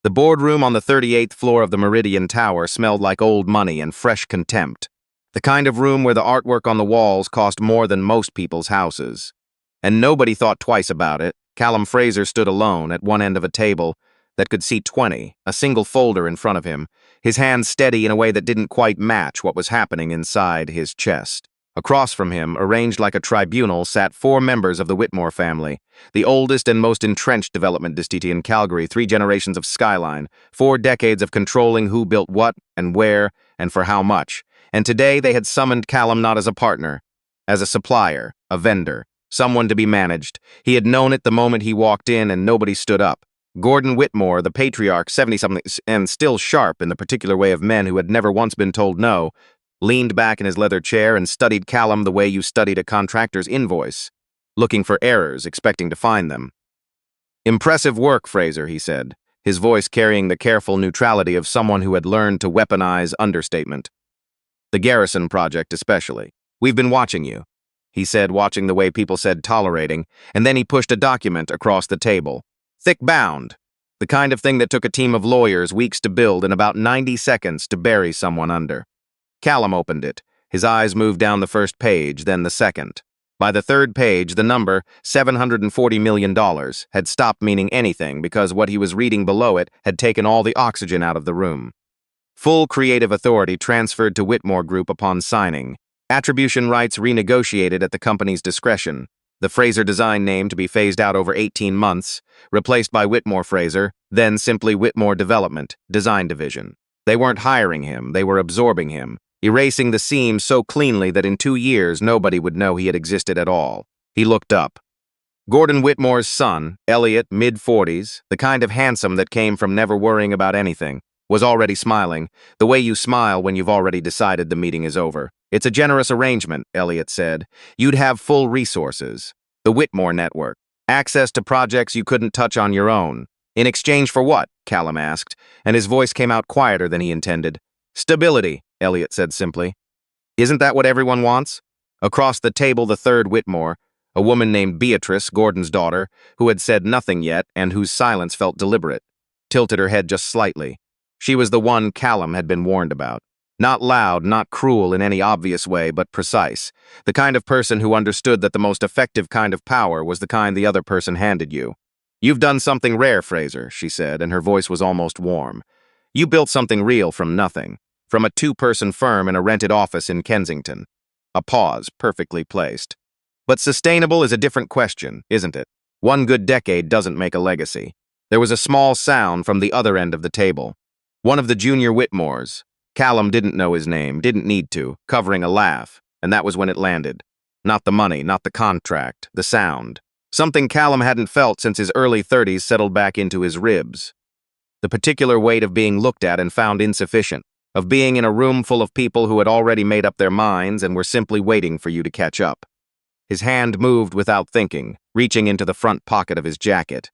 The boardroom on the 38th floor of the Meridian Tower smelled like old money and fresh contempt. The kind of room where the artwork on the walls cost more than most people's houses. And nobody thought twice about it. Callum Fraser stood alone at one end of a table that could seat 20, a single folder in front of him, his hands steady in a way that didn't quite match what was happening inside his chest. Across from him, arranged like a tribunal, sat 4 members of the Whitmore family, the oldest and most entrenched development dynasty in Calgary, 3 generations of skyline, 4 decades of controlling who built what and where and for how much. And today they had summoned Callum not as a partner, as a supplier, a vendor, someone to be managed. He had known it the moment he walked in and nobody stood up. Gordon Whitmore, the patriarch, 70-something, and still sharp in the particular way of men who had never once been told no, leaned back in his leather chair and studied Callum the way you studied a contractor's invoice, looking for errors, expecting to find them. "Impressive work, Fraser," he said, his voice carrying the careful neutrality of someone who had learned to weaponize understatement. "The Garrison Project especially. We've been watching you," he said, watching the way people said tolerating, and then he pushed a document across the table. Thick bound. The kind of thing that took a team of lawyers weeks to build and about 90 seconds to bury someone under. Callum opened it. His eyes moved down the first page, then the second. By the third page, the number, $740 million, had stopped meaning anything because what he was reading below it had taken all the oxygen out of the room. Full creative authority transferred to Whitmore Group upon signing. Attribution rights renegotiated at the company's discretion. The Fraser design name to be phased out over 18 months, replaced by Whitmore Fraser, then simply Whitmore Development, Design Division. They weren't hiring him, they were absorbing him, erasing the seams so cleanly that in 2 years nobody would know he had existed at all. He looked up. Gordon Whitmore's son, Elliot, mid-40s, the kind of handsome that came from never worrying about anything, was already smiling, the way you smile when you've already decided the meeting is over. "It's a generous arrangement," Elliot said. "You'd have full resources. The Whitmore Network. Access to projects you couldn't touch on your own." "In exchange for what?" Callum asked, and his voice came out quieter than he intended. "Stability," Elliot said simply. "Isn't that what everyone wants?" Across the table, the third Whitmore, a woman named Beatrice, Gordon's daughter, who had said nothing yet and whose silence felt deliberate, tilted her head just slightly. She was the one Callum had been warned about. Not loud, not cruel in any obvious way, but precise. The kind of person who understood that the most effective kind of power was the kind the other person handed you. "You've done something rare, Fraser," she said, and her voice was almost warm. "You built something real from nothing. From a 2-person firm in a rented office in Kensington." A pause, perfectly placed. "But sustainable is a different question, isn't it? One good decade doesn't make a legacy." There was a small sound from the other end of the table. One of the junior Whitmores. Callum didn't know his name, didn't need to, covering a laugh, and that was when it landed. Not the money, not the contract, the sound. Something Callum hadn't felt since his early 30s settled back into his ribs. The particular weight of being looked at and found insufficient, of being in a room full of people who had already made up their minds and were simply waiting for you to catch up. His hand moved without thinking, reaching into the front pocket of his jacket.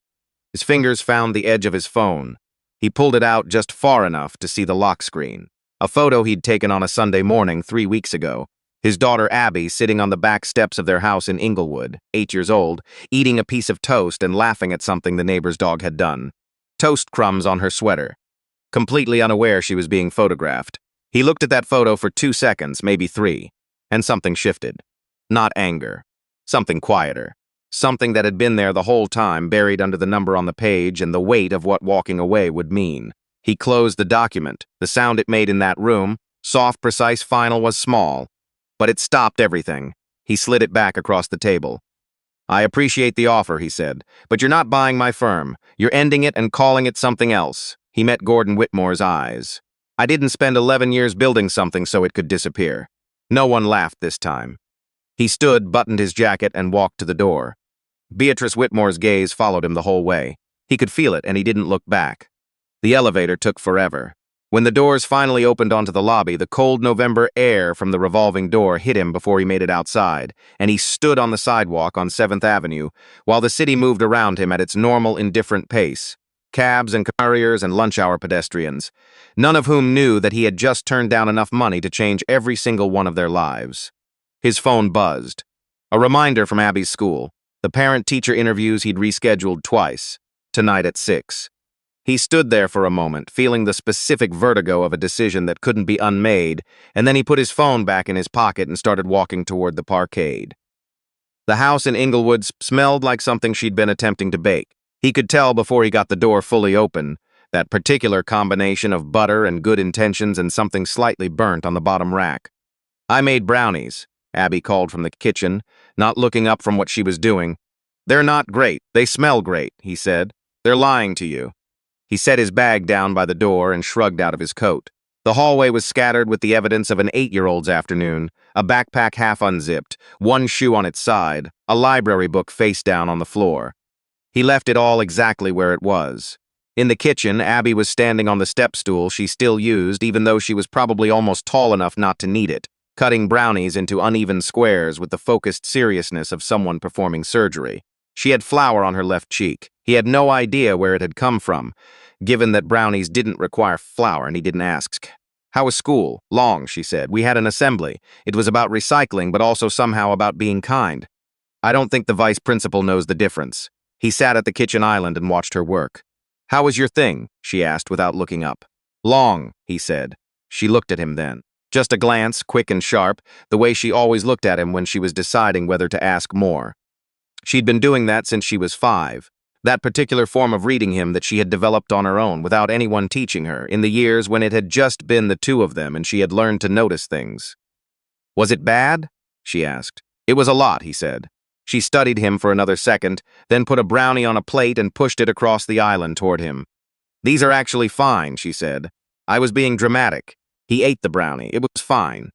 His fingers found the edge of his phone. He pulled it out just far enough to see the lock screen. A photo he'd taken on a Sunday morning 3 weeks ago. His daughter Abby sitting on the back steps of their house in Inglewood, 8 years old, eating a piece of toast and laughing at something the neighbor's dog had done. Toast crumbs on her sweater. Completely unaware she was being photographed. He looked at that photo for 2 seconds, maybe 3, and something shifted. Not anger. Something quieter. Something that had been there the whole time, buried under the number on the page and the weight of what walking away would mean. He closed the document. The sound it made in that room, soft, precise, final, was small. But it stopped everything. He slid it back across the table. "I appreciate the offer," he said, "but you're not buying my firm. You're ending it and calling it something else." He met Gordon Whitmore's eyes. "I didn't spend 11 years building something so it could disappear." No one laughed this time. He stood, buttoned his jacket, and walked to the door. Beatrice Whitmore's gaze followed him the whole way. He could feel it, and he didn't look back. The elevator took forever. When the doors finally opened onto the lobby, the cold November air from the revolving door hit him before he made it outside, and he stood on the sidewalk on 7th Avenue while the city moved around him at its normal, indifferent pace. Cabs and couriers and lunch-hour pedestrians, none of whom knew that he had just turned down enough money to change every single one of their lives. His phone buzzed. A reminder from Abby's school. The parent-teacher interviews he'd rescheduled twice. Tonight at 6. He stood there for a moment, feeling the specific vertigo of a decision that couldn't be unmade, and then he put his phone back in his pocket and started walking toward the parkade. The house in Inglewood smelled like something she'd been attempting to bake. He could tell before he got the door fully open, that particular combination of butter and good intentions and something slightly burnt on the bottom rack. "I made brownies," Abby called from the kitchen, not looking up from what she was doing. "They're not great. They smell great," he said. "They're lying to you." He set his bag down by the door and shrugged out of his coat. The hallway was scattered with the evidence of an 8-year-old's afternoon, a backpack half unzipped, one shoe on its side, a library book face down on the floor. He left it all exactly where it was. In the kitchen, Abby was standing on the step stool she still used, even though she was probably almost tall enough not to need it, cutting brownies into uneven squares with the focused seriousness of someone performing surgery. She had flour on her left cheek. He had no idea where it had come from, given that brownies didn't require flour, and he didn't ask. "How was school?" "Long," she said. "We had an assembly. It was about recycling, but also somehow about being kind." "I don't think the vice principal knows the difference." He sat at the kitchen island and watched her work. "How was your thing?" she asked without looking up. "Long," he said. She looked at him then. Just a glance, quick and sharp, the way she always looked at him when she was deciding whether to ask more. She'd been doing that since she was 5. That particular form of reading him that she had developed on her own without anyone teaching her, in the years when it had just been the two of them and she had learned to notice things. "Was it bad?" she asked. "It was a lot," he said. She studied him for another second, then put a brownie on a plate and pushed it across the island toward him. "These are actually fine," she said. "I was being dramatic." He ate the brownie. It was fine.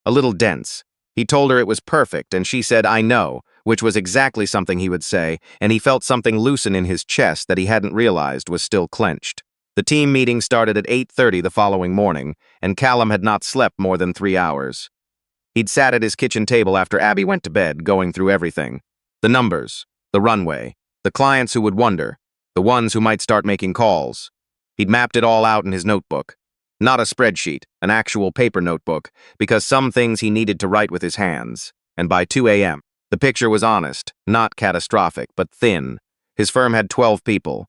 A little dense. He told her it was perfect, and she said, "I know," which was exactly something he would say, and he felt something loosen in his chest that he hadn't realized was still clenched. The team meeting started at 8:30 the following morning, and Callum had not slept more than 3 hours. He'd sat at his kitchen table after Abby went to bed, going through everything. The numbers, the runway, the clients who would wonder, the ones who might start making calls. He'd mapped it all out in his notebook. Not a spreadsheet, an actual paper notebook, because some things he needed to write with his hands. And by 2 a.m., the picture was honest, not catastrophic, but thin. His firm had 12 people.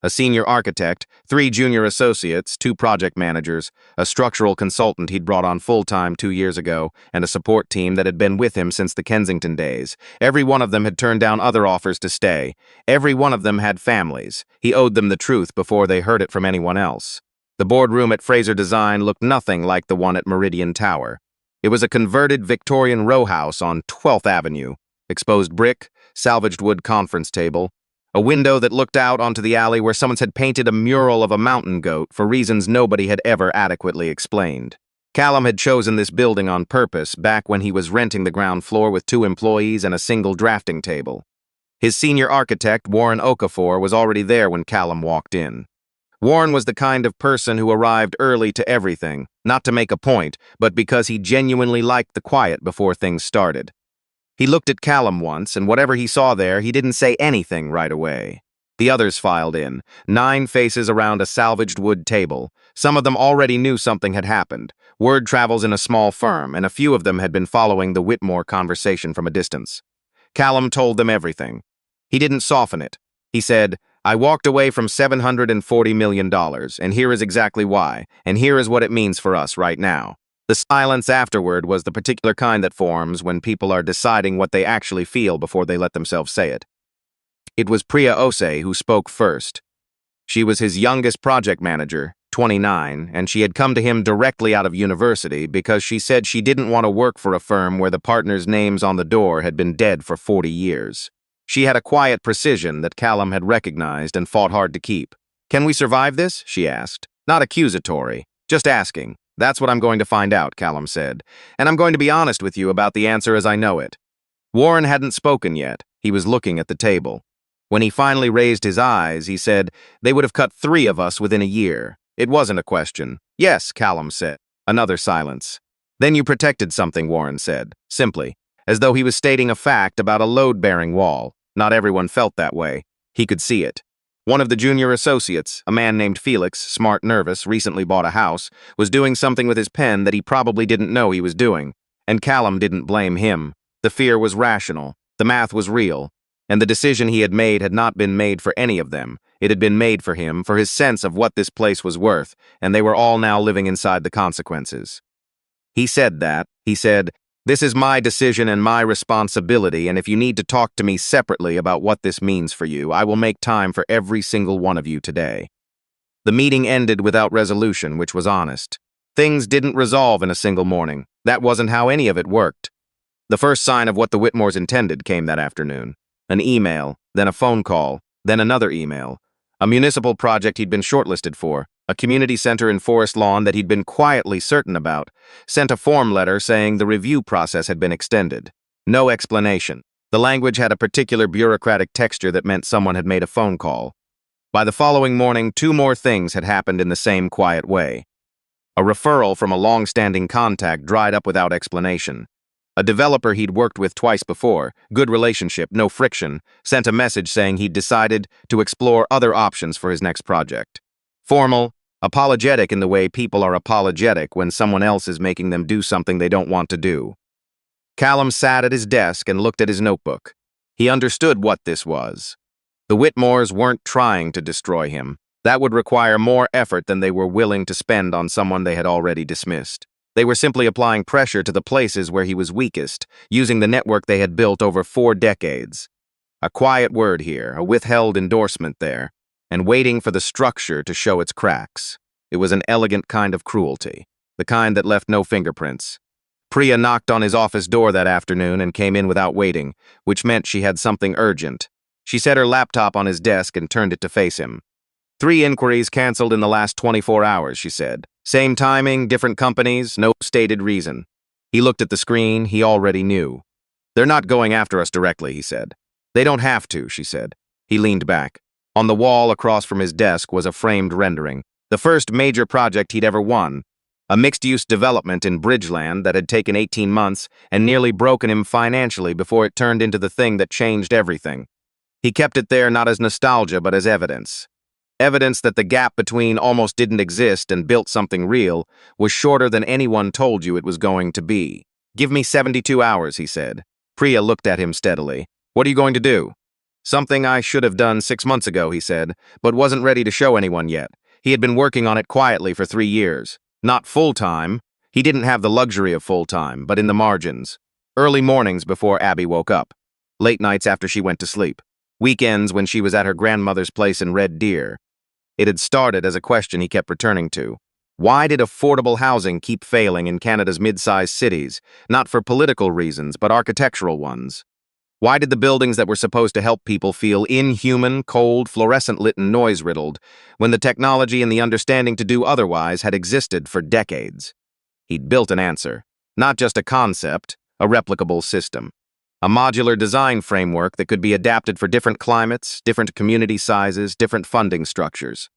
A senior architect, 3 junior associates, 2 project managers, a structural consultant he'd brought on full-time 2 years ago, and a support team that had been with him since the Kensington days. Every one of them had turned down other offers to stay. Every one of them had families. He owed them the truth before they heard it from anyone else. The boardroom at Fraser Design looked nothing like the one at Meridian Tower. It was a converted Victorian row house on 12th Avenue, exposed brick, salvaged wood conference table, a window that looked out onto the alley where someone had painted a mural of a mountain goat for reasons nobody had ever adequately explained. Callum had chosen this building on purpose back when he was renting the ground floor with 2 employees and a single drafting table. His senior architect, Warren Okafor, was already there when Callum walked in. Warren was the kind of person who arrived early to everything, not to make a point, but because he genuinely liked the quiet before things started. He looked at Callum once, and whatever he saw there, he didn't say anything right away. The others filed in, 9 faces around a salvaged wood table. Some of them already knew something had happened. Word travels in a small firm, and a few of them had been following the Whitmore conversation from a distance. Callum told them everything. He didn't soften it. He said, "I walked away from $740 million, and here is exactly why, and here is what it means for us right now." The silence afterward was the particular kind that forms when people are deciding what they actually feel before they let themselves say it. It was Priya Ose who spoke first. She was his youngest project manager, 29, and she had come to him directly out of university because she said she didn't want to work for a firm where the partners' names on the door had been dead for 40 years. She had a quiet precision that Callum had recognized and fought hard to keep. "Can we survive this?" she asked. Not accusatory, just asking. "That's what I'm going to find out," Callum said. "And I'm going to be honest with you about the answer as I know it." Warren hadn't spoken yet. He was looking at the table. When he finally raised his eyes, he said, "They would have cut 3 of us within a year." It wasn't a question. "Yes," Callum said. Another silence. "Then you protected something," Warren said, simply, as though he was stating a fact about a load-bearing wall. Not everyone felt that way. He could see it. One of the junior associates, a man named Felix, smart, nervous, recently bought a house, was doing something with his pen that he probably didn't know he was doing. And Callum didn't blame him. The fear was rational. The math was real. And the decision he had made had not been made for any of them. It had been made for him, for his sense of what this place was worth, and they were all now living inside the consequences. He said, "This is my decision and my responsibility, and if you need to talk to me separately about what this means for you, I will make time for every single one of you today." The meeting ended without resolution, which was honest. Things didn't resolve in a single morning. That wasn't how any of it worked. The first sign of what the Whitmores intended came that afternoon. An email, then a phone call, then another email. A municipal project he'd been shortlisted for, a community center in Forest Lawn that he'd been quietly certain about, sent a form letter saying the review process had been extended. No explanation. The language had a particular bureaucratic texture that meant someone had made a phone call. By the following morning, 2 more things had happened in the same quiet way. A referral from a long-standing contact dried up without explanation. A developer he'd worked with twice before, good relationship, no friction, sent a message saying he'd decided to explore other options for his next project. Formal, apologetic in the way people are apologetic when someone else is making them do something they don't want to do. Callum sat at his desk and looked at his notebook. He understood what this was. The Whitmores weren't trying to destroy him. That would require more effort than they were willing to spend on someone they had already dismissed. They were simply applying pressure to the places where he was weakest, using the network they had built over 4 decades. A quiet word here, a withheld endorsement there, and waiting for the structure to show its cracks. It was an elegant kind of cruelty, the kind that left no fingerprints. Priya knocked on his office door that afternoon and came in without waiting, which meant she had something urgent. She set her laptop on his desk and turned it to face him. 3 inquiries canceled in the last 24 hours, she said. Same timing, different companies, no stated reason. He looked at the screen. He already knew. "They're not going after us directly," he said. "They don't have to," she said. He leaned back. On the wall across from his desk was a framed rendering. The first major project he'd ever won. A mixed-use development in Bridgeland that had taken 18 months and nearly broken him financially before it turned into the thing that changed everything. He kept it there not as nostalgia but as evidence. Evidence that the gap between almost didn't exist and built something real was shorter than anyone told you it was going to be. "Give me 72 hours, he said. Priya looked at him steadily. "What are you going to do?" "Something I should have done 6 months ago," he said, but wasn't ready to show anyone yet. He had been working on it quietly for 3 years. Not full-time. He didn't have the luxury of full-time, but in the margins. Early mornings before Abby woke up. Late nights after she went to sleep. Weekends when she was at her grandmother's place in Red Deer. It had started as a question he kept returning to. Why did affordable housing keep failing in Canada's mid-sized cities, not for political reasons, but architectural ones? Why did the buildings that were supposed to help people feel inhuman, cold, fluorescent-lit and noise-riddled, when the technology and the understanding to do otherwise had existed for decades? He'd built an answer, not just a concept, a replicable system. A modular design framework that could be adapted for different climates, different community sizes, different funding structures.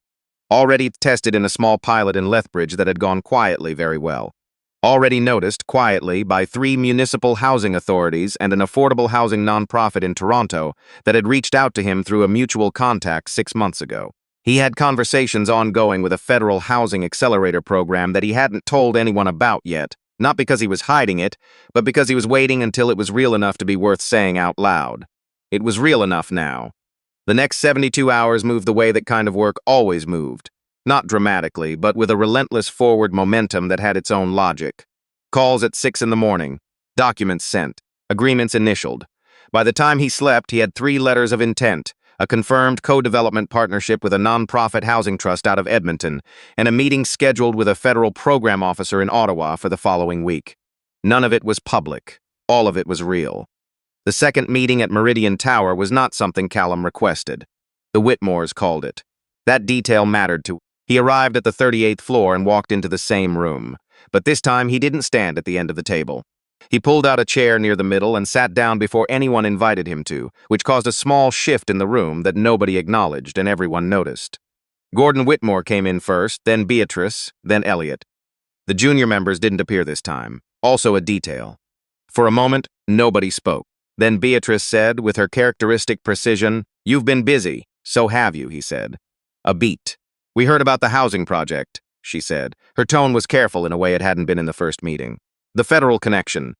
Already tested in a small pilot in Lethbridge that had gone quietly very well. Already noticed quietly by 3 municipal housing authorities and an affordable housing nonprofit in Toronto that had reached out to him through a mutual contact 6 months ago. He had conversations ongoing with a federal housing accelerator program that he hadn't told anyone about yet. Not because he was hiding it, but because he was waiting until it was real enough to be worth saying out loud. It was real enough now. The next 72 hours moved the way that kind of work always moved. Not dramatically, but with a relentless forward momentum that had its own logic. Calls at 6 in the morning. Documents sent. Agreements initialed. By the time he slept, he had 3 letters of intent. A confirmed co-development partnership with a non-profit housing trust out of Edmonton, and a meeting scheduled with a federal program officer in Ottawa for the following week. None of it was public. All of it was real. The second meeting at Meridian Tower was not something Callum requested. The Whitmores called it. That detail mattered to him. He arrived at the 38th floor and walked into the same room. But this time he didn't stand at the end of the table. He pulled out a chair near the middle and sat down before anyone invited him to, which caused a small shift in the room that nobody acknowledged and everyone noticed. Gordon Whitmore came in first, then Beatrice, then Elliot. The junior members didn't appear this time, also a detail. For a moment, nobody spoke. Then Beatrice said, with her characteristic precision, "You've been busy, so have you," he said. A beat. "We heard about the housing project," she said. Her tone was careful in a way it hadn't been in the first meeting. "The federal connection."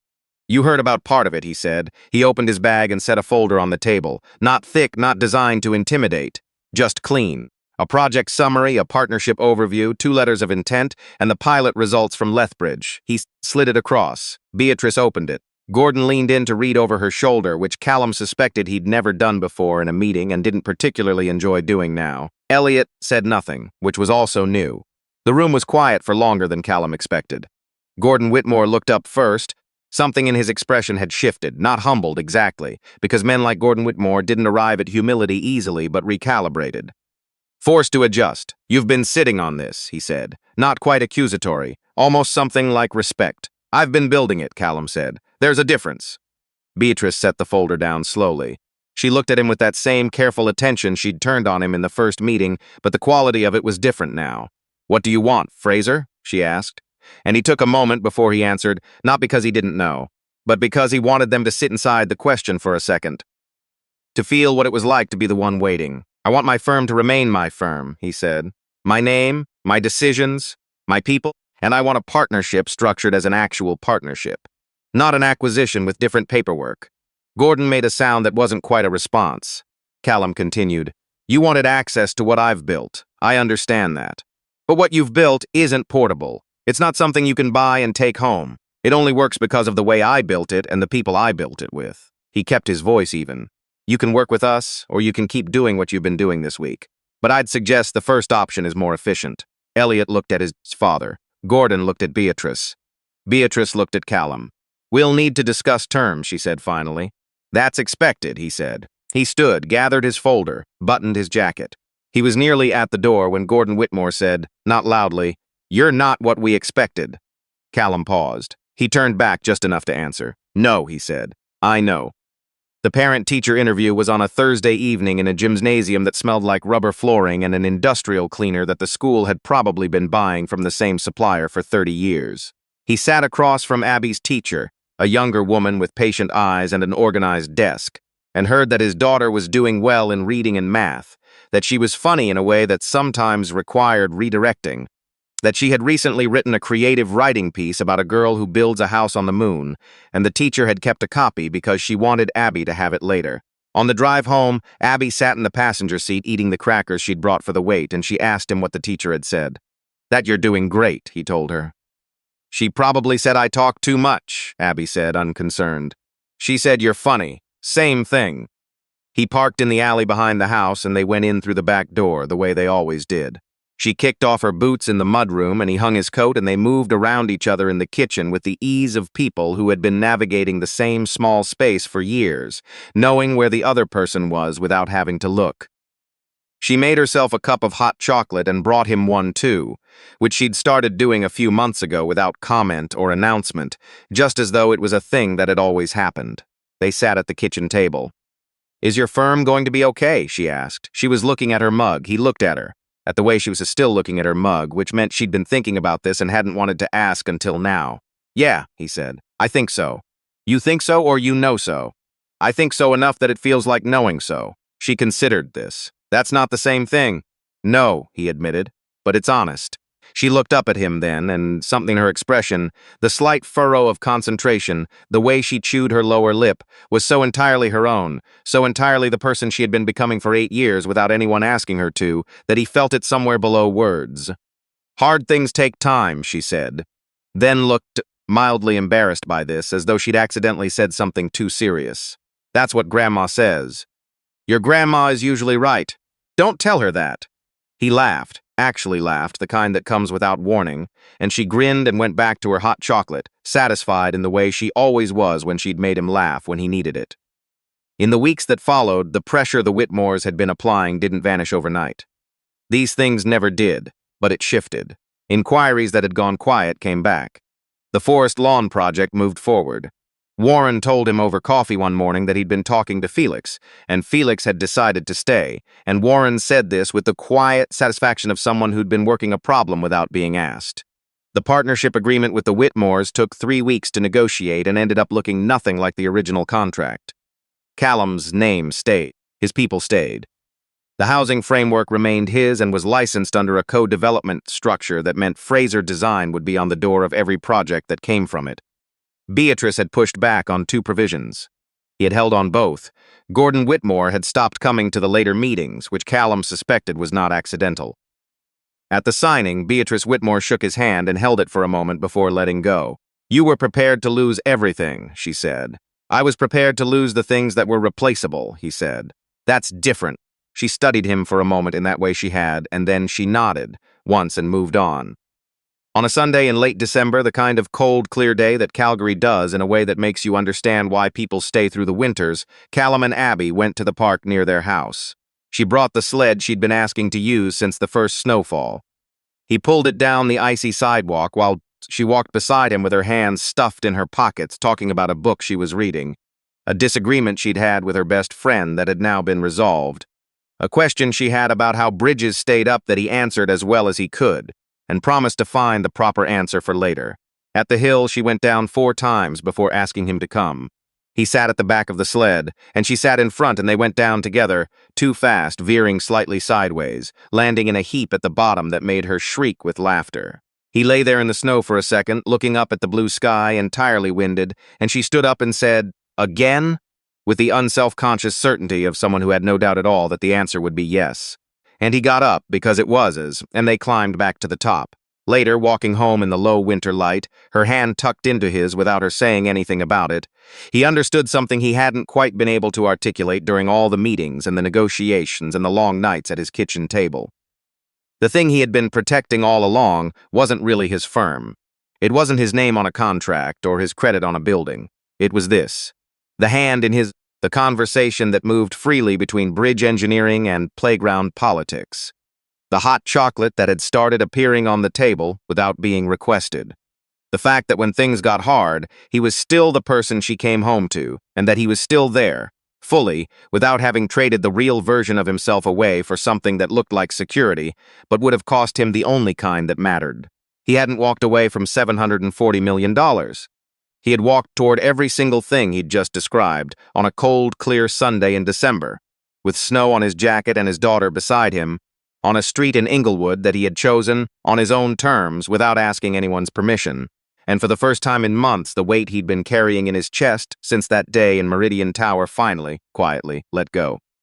"You heard about part of it," he said. He opened his bag and set a folder on the table. Not thick, not designed to intimidate. Just clean. A project summary, a partnership overview, 2 letters of intent, and the pilot results from Lethbridge. He slid it across. Beatrice opened it. Gordon leaned in to read over her shoulder, which Callum suspected he'd never done before in a meeting and didn't particularly enjoy doing now. Elliot said nothing, which was also new. The room was quiet for longer than Callum expected. Gordon Whitmore looked up first. Something in his expression had shifted, not humbled exactly, because men like Gordon Whitmore didn't arrive at humility easily but recalibrated. Forced to adjust. You've been sitting on this, he said. Not quite accusatory, almost something like respect. I've been building it, Callum said. There's a difference. Beatrice set the folder down slowly. She looked at him with that same careful attention she'd turned on him in the first meeting, but the quality of it was different now. What do you want, Fraser? She asked. And he took a moment before he answered, not because he didn't know, but because he wanted them to sit inside the question for a second. To feel what it was like to be the one waiting. I want my firm to remain my firm, he said. My name, my decisions, my people, and I want a partnership structured as an actual partnership. Not an acquisition with different paperwork. Gordon made a sound that wasn't quite a response. Callum continued, You wanted access to what I've built. I understand that. But what you've built isn't portable. It's not something you can buy and take home. It only works because of the way I built it and the people I built it with. He kept his voice even. You can work with us, or you can keep doing what you've been doing this week. But I'd suggest the first option is more efficient. Elliot looked at his father. Gordon looked at Beatrice. Beatrice looked at Callum. We'll need to discuss terms, she said finally. That's expected, he said. He stood, gathered his folder, buttoned his jacket. He was nearly at the door when Gordon Whitmore said, not loudly, You're not what we expected. Callum paused. He turned back just enough to answer. No, he said. I know. The parent-teacher interview was on a Thursday evening in a gymnasium that smelled like rubber flooring and an industrial cleaner that the school had probably been buying from the same supplier for 30 years. He sat across from Abby's teacher, a younger woman with patient eyes and an organized desk, and heard that his daughter was doing well in reading and math, that she was funny in a way that sometimes required redirecting, that she had recently written a creative writing piece about a girl who builds a house on the moon, and the teacher had kept a copy because she wanted Abby to have it later. On the drive home, Abby sat in the passenger seat eating the crackers she'd brought for the wait, and she asked him what the teacher had said. That you're doing great, he told her. She probably said I talk too much, Abby said, unconcerned. She said you're funny. Same thing. He parked in the alley behind the house, and they went in through the back door, the way they always did. She kicked off her boots in the mudroom, and he hung his coat, and they moved around each other in the kitchen with the ease of people who had been navigating the same small space for years, knowing where the other person was without having to look. She made herself a cup of hot chocolate and brought him one too, which she'd started doing a few months ago without comment or announcement, just as though it was a thing that had always happened. They sat at the kitchen table. Is your firm going to be okay? She asked. She was looking at her mug. He looked at her. At the way she was still looking at her mug, which meant she'd been thinking about this and hadn't wanted to ask until now. Yeah, he said. I think so. You think so or you know so? I think so enough that it feels like knowing so. She considered this. That's not the same thing. No, he admitted, but it's honest. She looked up at him then, and something in her expression, the slight furrow of concentration, the way she chewed her lower lip, was so entirely her own, so entirely the person she had been becoming for 8 years without anyone asking her to, that he felt it somewhere below words. Hard things take time, she said, then looked mildly embarrassed by this, as though she'd accidentally said something too serious. That's what Grandma says. Your grandma is usually right. Don't tell her that. He laughed. Actually laughed, the kind that comes without warning, and she grinned and went back to her hot chocolate, satisfied in the way she always was when she'd made him laugh when he needed it. In the weeks that followed, the pressure the Whitmores had been applying didn't vanish overnight. These things never did, but it shifted. Inquiries that had gone quiet came back. The forest lawn project moved forward. Warren told him over coffee one morning that he'd been talking to Felix, and Felix had decided to stay, and Warren said this with the quiet satisfaction of someone who'd been working a problem without being asked. The partnership agreement with the Whitmores took 3 weeks to negotiate and ended up looking nothing like the original contract. Callum's name stayed. His people stayed. The housing framework remained his and was licensed under a co-development structure that meant Fraser Design would be on the door of every project that came from it. Beatrice had pushed back on 2 provisions. He had held on both. Gordon Whitmore had stopped coming to the later meetings, which Callum suspected was not accidental. At the signing, Beatrice Whitmore shook his hand and held it for a moment before letting go. "You were prepared to lose everything," she said. "I was prepared to lose the things that were replaceable," he said. "That's different." She studied him for a moment in that way she had, and then she nodded once and moved on. On a Sunday in late December, the kind of cold, clear day that Calgary does in a way that makes you understand why people stay through the winters, Callum and Abby went to the park near their house. She brought the sled she'd been asking to use since the first snowfall. He pulled it down the icy sidewalk while she walked beside him with her hands stuffed in her pockets, talking about a book she was reading, a disagreement she'd had with her best friend that had now been resolved, a question she had about how bridges stayed up that he answered as well as he could, and promised to find the proper answer for later. At the hill, she went down 4 times before asking him to come. He sat at the back of the sled, and she sat in front, and they went down together, too fast, veering slightly sideways, landing in a heap at the bottom that made her shriek with laughter. He lay there in the snow for a second, looking up at the blue sky, entirely winded, and she stood up and said, "Again?" with the unself-conscious certainty of someone who had no doubt at all that the answer would be yes. And he got up, because it was his, and they climbed back to the top. Later, walking home in the low winter light, her hand tucked into his without her saying anything about it, he understood something he hadn't quite been able to articulate during all the meetings and the negotiations and the long nights at his kitchen table. The thing he had been protecting all along wasn't really his firm. It wasn't his name on a contract or his credit on a building. It was this. The hand in the conversation that moved freely between bridge engineering and playground politics. The hot chocolate that had started appearing on the table without being requested. The fact that when things got hard, he was still the person she came home to, and that he was still there, fully, without having traded the real version of himself away for something that looked like security, but would have cost him the only kind that mattered. He hadn't walked away from $740 million. He had walked toward every single thing he'd just described on a cold, clear Sunday in December, with snow on his jacket and his daughter beside him, on a street in Inglewood that he had chosen on his own terms without asking anyone's permission, and for the first time in months the weight he'd been carrying in his chest since that day in Meridian Tower finally, quietly, let go.